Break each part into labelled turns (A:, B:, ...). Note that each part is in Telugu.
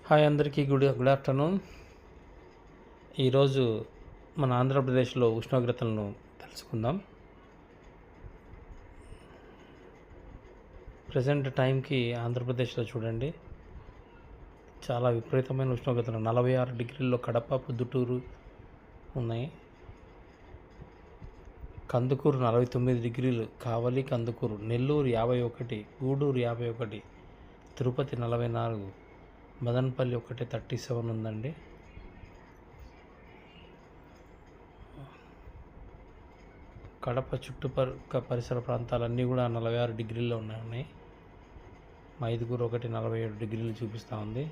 A: హాయ్ అందరికీ గుడ్ ఆఫ్టర్నూన్. ఈరోజు మన ఆంధ్రప్రదేశ్లో ఉష్ణోగ్రతలను తెలుసుకుందాం. ప్రజెంట్ టైంకి ఆంధ్రప్రదేశ్లో చూడండి, చాలా విపరీతమైన ఉష్ణోగ్రతలు 46 డిగ్రీల్లో కడప, పొద్దుటూరు ఉన్నాయి. కందుకూరు 49 డిగ్రీలు, కావలి, కందుకూరు, నెల్లూరు 51, గూడూరు 51, తిరుపతి 44, మదనపల్లి 37 ఉందండి. కడప పరిసర ప్రాంతాలన్నీ కూడా 46 డిగ్రీల్లో ఉన్నాయి. మైదుగురు 47 డిగ్రీలు చూపిస్తూ ఉంది.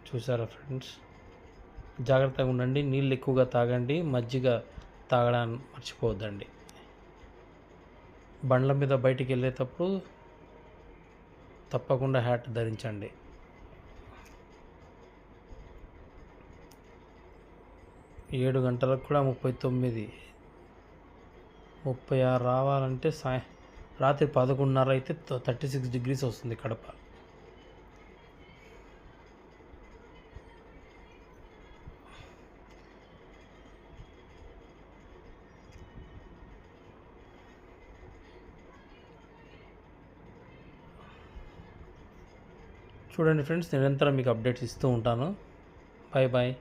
A: చూసారా ఫ్రెండ్స్, జాగ్రత్తగా ఉండండి. నీళ్ళు ఎక్కువగా తాగండి, మజ్జిగ తాగడాన్ని మర్చిపోవద్దండి. బండ్ల మీద బయటికి వెళ్ళేటప్పుడు తప్పకుండా హ్యాట్ ధరించండి. 7 గంటలకు కూడా 39, 36 రావాలంటే రాత్రి 11:30 అయితే 36 డిగ్రీస్ వస్తుంది కడప. చూడండి ఫ్రెండ్స్, నిరంతరం మీకు అప్డేట్స్ ఇస్తూ ఉంటాను. Bye bye.